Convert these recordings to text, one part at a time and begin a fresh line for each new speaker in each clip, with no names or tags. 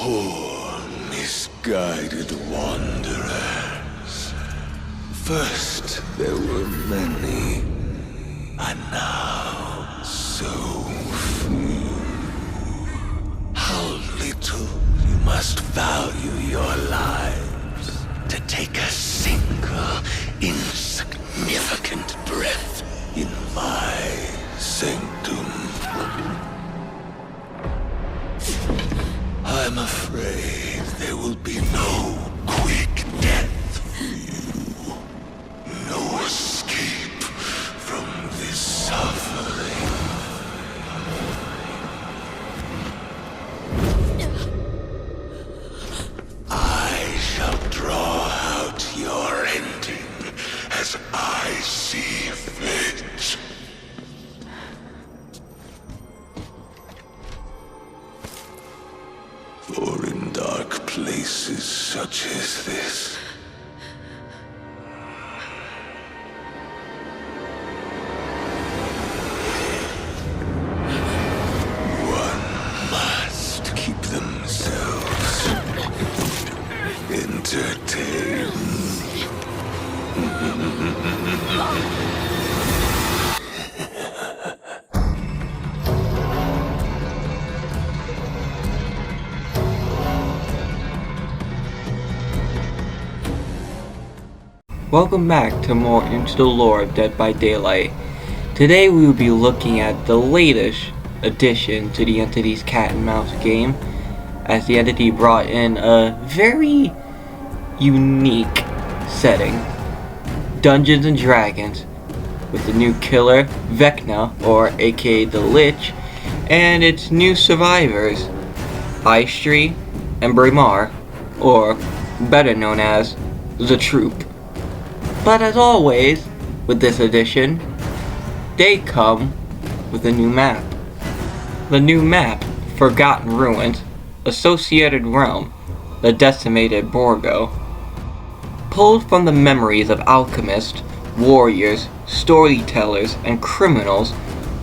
Poor, misguided wanderers. First there were many, and now so few. How little you must value your lives to take a single insignificant breath in my sanctum. I'm afraid there will be no quick death for you. No escape from this suffering. I shall draw out your ending as I see fit. For in dark places such as this, one must keep themselves entertained.
Welcome back to more Into the Lore of Dead by Daylight. Today we will be looking at the latest addition to the Entity's Cat and Mouse game, as the Entity brought in a very unique setting. Dungeons and Dragons, with the new killer, Vecna, or aka the Lich, and its new survivors, Aishri and Braemar, or better known as the Troop. But as always, with this edition, they come with a new map. The new map, Forgotten Ruins, Associated Realm, the Decimated Borgo. Pulled from the memories of alchemists, warriors, storytellers, and criminals,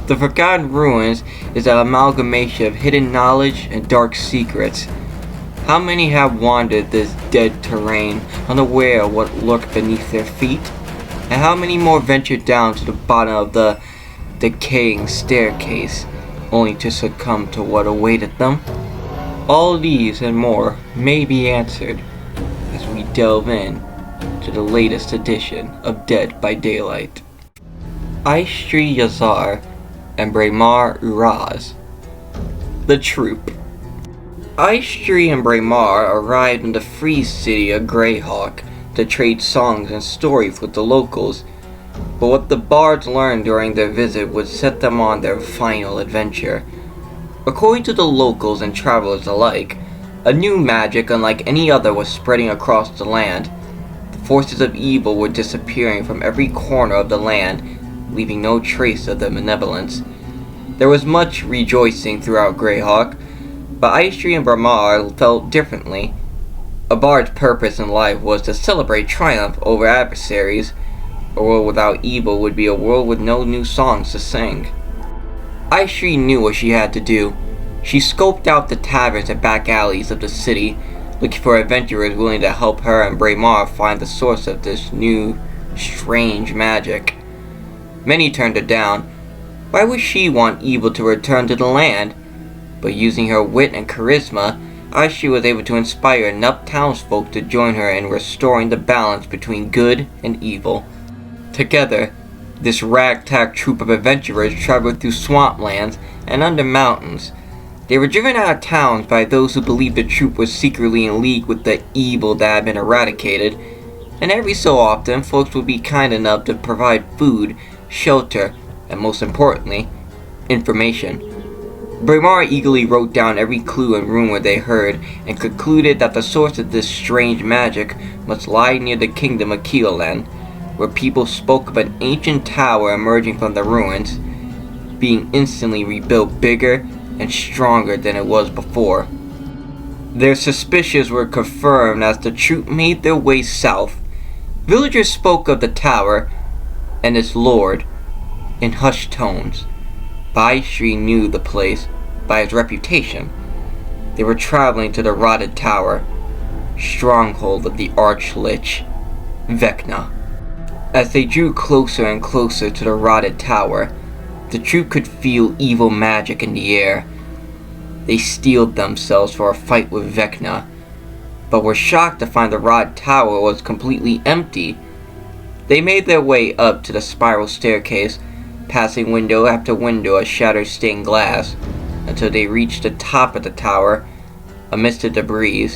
the Forgotten Ruins is an amalgamation of hidden knowledge and dark secrets. How many have wandered this dead terrain, unaware of what lurked beneath their feet? And how many more ventured down to the bottom of the decaying staircase, only to succumb to what awaited them? All these and more may be answered as we delve in to the latest edition of Dead by Daylight. Aishri Yazar and Braemar Uraz. The Troop. Aishri and Braemar arrived in the free city of Greyhawk to trade songs and stories with the locals, but what the bards learned during their visit would set them on their final adventure. According to the locals and travelers alike, a new magic unlike any other was spreading across the land. The forces of evil were disappearing from every corner of the land, leaving no trace of their malevolence. There was much rejoicing throughout Greyhawk, but Aishri and Braemar felt differently. A bard's purpose in life was to celebrate triumph over adversaries. A world without evil would be a world with no new songs to sing. Aishri knew what she had to do. She scoped out the taverns and back alleys of the city, looking for adventurers willing to help her and Braemar find the source of this new, strange magic. Many turned her down. Why would she want evil to return to the land? But using her wit and charisma, Aishri was able to inspire enough townsfolk to join her in restoring the balance between good and evil. Together, this ragtag troop of adventurers traveled through swamplands and under mountains. They were driven out of towns by those who believed the troop was secretly in league with the evil that had been eradicated, and every so often folks would be kind enough to provide food, shelter, and most importantly, information. Braemar eagerly wrote down every clue and rumor they heard, and concluded that the source of this strange magic must lie near the kingdom of Keolen, where people spoke of an ancient tower emerging from the ruins, being instantly rebuilt bigger and stronger than it was before. Their suspicions were confirmed as the troop made their way south. Villagers spoke of the tower and its lord in hushed tones. Aishri knew the place by his reputation. They were traveling to the Rotted Tower, stronghold of the Arch-Lich, Vecna. As they drew closer and closer to the Rotted Tower, the troop could feel evil magic in the air. They steeled themselves for a fight with Vecna, but were shocked to find the Rotted Tower was completely empty. They made their way up to the spiral staircase, passing window after window of shattered stained glass, until they reached the top of the tower. Amidst the debris,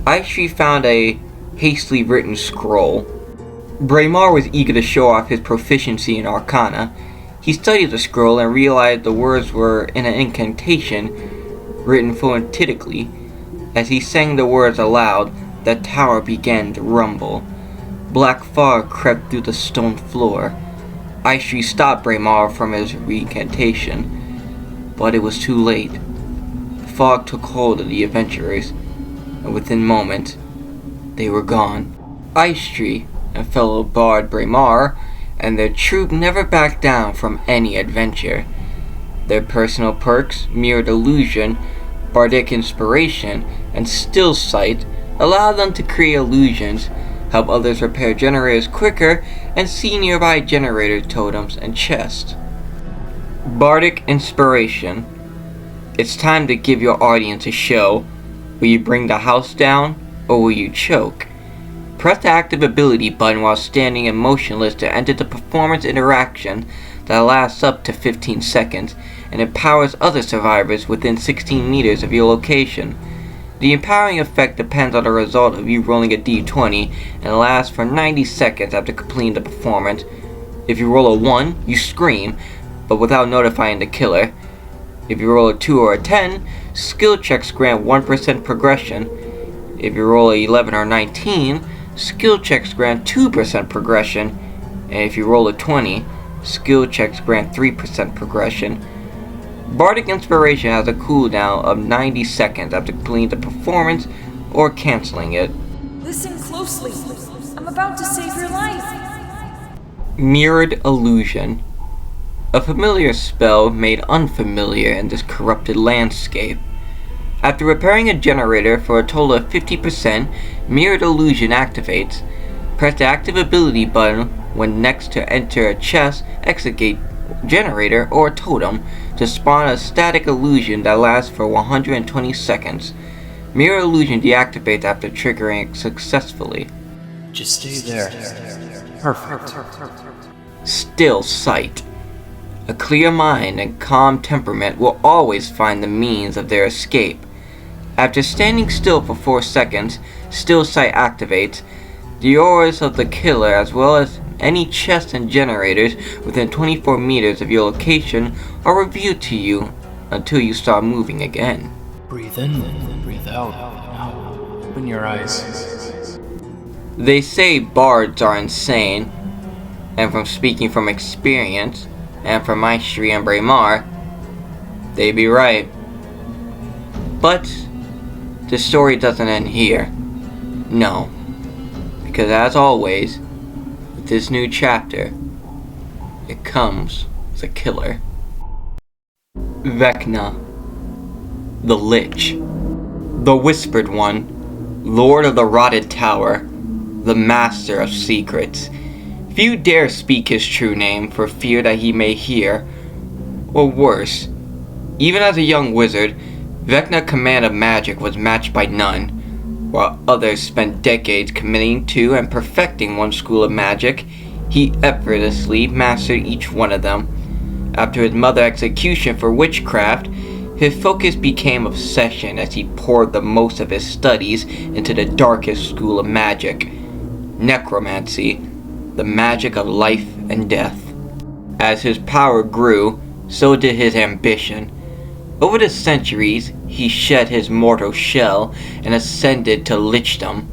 Ishri found a hastily written scroll. Braemar was eager to show off his proficiency in Arcana. He studied the scroll and realized the words were in an incantation written phonetically. As he sang the words aloud, the tower began to rumble. Black fog crept through the stone floor. Ishri stopped Braemar from his recantation, but it was too late. The fog took hold of the adventurers, and within moments, they were gone. Ishri and fellow bard Braemar and their troop never backed down from any adventure. Their personal perks, Mirrored Illusion, Bardic Inspiration, and Still Sight allowed them to create illusions, help others repair generators quicker, and see nearby generator totems and chests. Bardic Inspiration. It's time to give your audience a show. Will you bring the house down, or will you choke? Press the active ability button while standing and motionless to enter the performance interaction that lasts up to 15 seconds and empowers other survivors within 16 meters of your location. The empowering effect depends on the result of you rolling a d20 and lasts for 90 seconds after completing the performance. If you roll a 1, you scream, but without notifying the killer. If you roll a 2 or a 10, skill checks grant 1% progression. If you roll a 11 or 19, skill checks grant 2% progression. And if you roll a 20, skill checks grant 3% progression. Bardic Inspiration has a cooldown of 90 seconds after completing the performance or canceling it.
Listen closely. I'm about to save your life.
Mirrored Illusion. A familiar spell made unfamiliar in this corrupted landscape. After repairing a generator for a total of 50%, Mirrored Illusion activates. Press the active ability button when next to enter a chest, execute generator, or totem to spawn a static illusion that lasts for 120 seconds. Mirror Illusion deactivates after triggering it successfully.
Just stay there. Perfect.
Still Sight. A clear mind and calm temperament will always find the means of their escape. After standing still for 4 seconds, Still Sight activates. The auras of the killer, as well as any chests and generators within 24 meters of your location, are revealed to you until you start moving again.
Breathe in, breathe out. Now, open your eyes.
They say bards are insane, and from speaking from experience, and from Ishri and Braemar, they be right. But the story doesn't end here. No. Because as always, with this new chapter, it comes with a killer. Vecna, the Lich, the Whispered One, Lord of the Rotted Tower, the Master of Secrets. Few dare speak his true name for fear that he may hear, or worse. Even as a young wizard, Vecna's command of magic was matched by none. While others spent decades committing to and perfecting one school of magic, he effortlessly mastered each one of them. After his mother's execution for witchcraft, his focus became obsession as he poured the most of his studies into the darkest school of magic, necromancy, the magic of life and death. As his power grew, so did his ambition. Over the centuries, he shed his mortal shell and ascended to lichdom.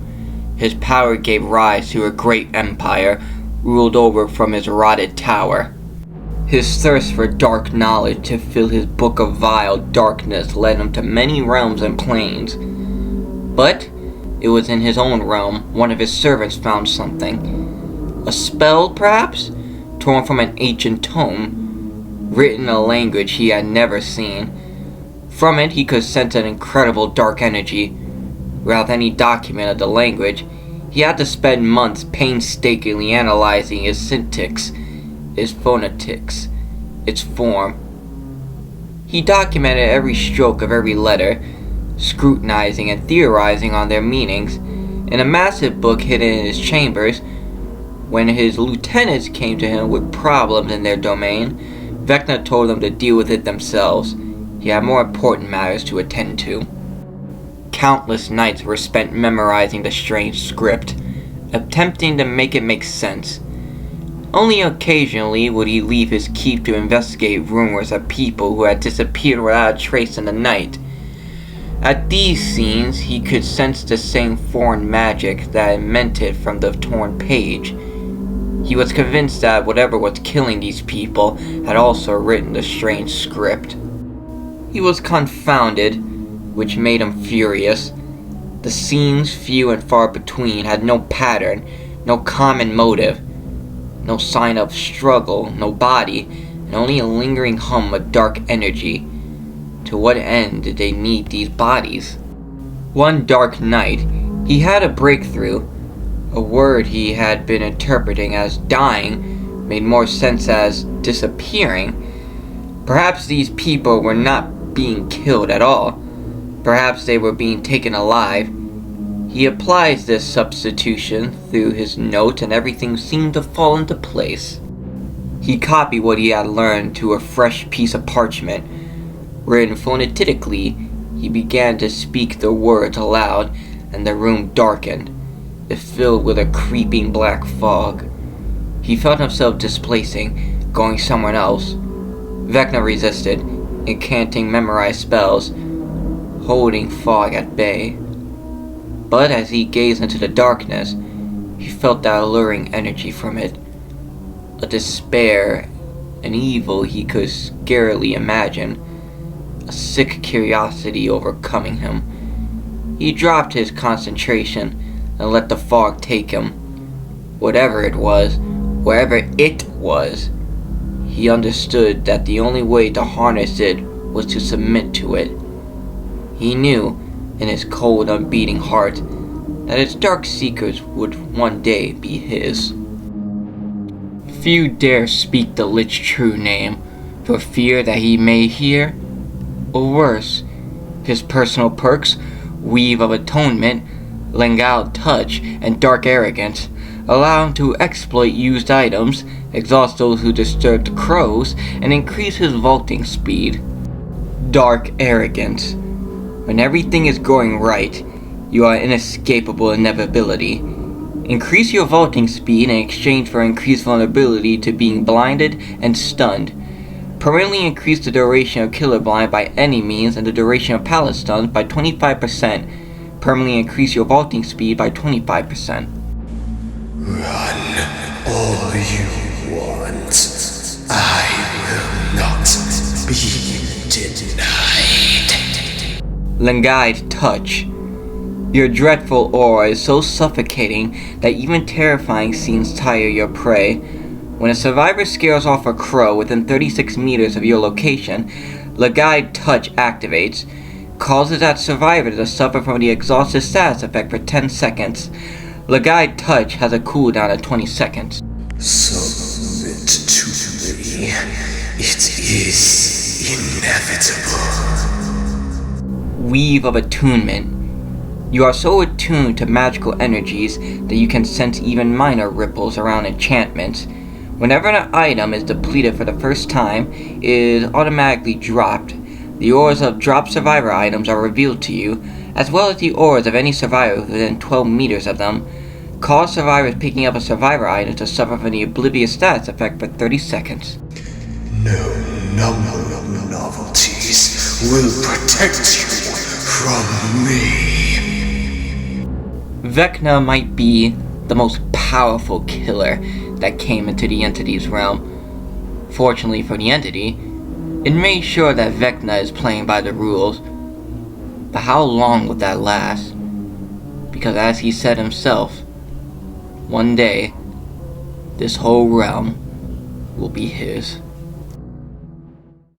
His power gave rise to a great empire, ruled over from his rotted tower. His thirst for dark knowledge to fill his book of vile darkness led him to many realms and planes. But it was in his own realm one of his servants found something. A spell, perhaps, torn from an ancient tome, written in a language he had never seen. From it, he could sense an incredible dark energy. Without any document of the language, he had to spend months painstakingly analyzing its syntax, its phonetics, its form. He documented every stroke of every letter, scrutinizing and theorizing on their meanings. In a massive book hidden in his chambers, when his lieutenants came to him with problems in their domain, Vecna told them to deal with it themselves. He had more important matters to attend to. Countless nights were spent memorizing the strange script, attempting to make it make sense. Only occasionally would he leave his keep to investigate rumors of people who had disappeared without a trace in the night. At these scenes, he could sense the same foreign magic that emitted from the torn page. He was convinced that whatever was killing these people had also written the strange script. He was confounded, which made him furious. The scenes, few and far between, had no pattern, no common motive, no sign of struggle, no body, and only a lingering hum of dark energy. To what end did they need these bodies? One dark night, he had a breakthrough. A word he had been interpreting as dying made more sense as disappearing. Perhaps these people were not being killed at all. Perhaps they were being taken alive. He applies this substitution through his note and everything seemed to fall into place. He copied what he had learned to a fresh piece of parchment. Written phonetically, he began to speak the words aloud, and the room darkened. It filled with a creeping black fog. He felt himself displacing, going somewhere else. Vecna resisted, incanting memorized spells, holding fog at bay. But as he gazed into the darkness, he felt that alluring energy from it. A despair, an evil he could scarcely imagine. A sick curiosity overcoming him. He dropped his concentration and let the fog take him. Whatever it was, wherever it was, he understood that the only way to harness it was to submit to it. He knew, in his cold, unbeating heart, that its dark secrets would one day be his. Few dare speak the Lich's true name, for fear that he may hear, or worse, his personal perks, Weave of Atonement, Lengao Touch, and Dark Arrogance, allow him to exploit used items, exhaust those who disturb the crows, and increase his vaulting speed. Dark Arrogance. When everything is going right, you are inescapable inevitability. Increase your vaulting speed in exchange for increased vulnerability to being blinded and stunned. Permanently increase the duration of Killer Blind by any means and the duration of Pallet Stuns by 25%. Permanently increase your vaulting speed by 25%.
Run all you want. I will not be denied.
Lengao Touch. Your dreadful aura is so suffocating that even terrifying scenes tire your prey. When a survivor scares off a crow within 36 meters of your location, Lengao Touch activates, causes that survivor to suffer from the exhausted status effect for 10 seconds. Lengao Touch has a cooldown of 20 seconds.
Submit to me. It is inevitable.
Weave of Attunement. You are so attuned to magical energies that you can sense even minor ripples around enchantments. Whenever an item is depleted for the first time, it is automatically dropped. The auras of dropped survivor items are revealed to you, as well as the auras of any survivor within 12 meters of them. Cause survivors picking up a survivor item to suffer from the oblivious status effect for 30 seconds.
No number of novelties will protect you from me.
Vecna might be the most powerful killer that came into the entity's realm. Fortunately for the entity, it made sure that Vecna is playing by the rules. But how long would that last? Because as he said himself, one day, this whole realm will be his.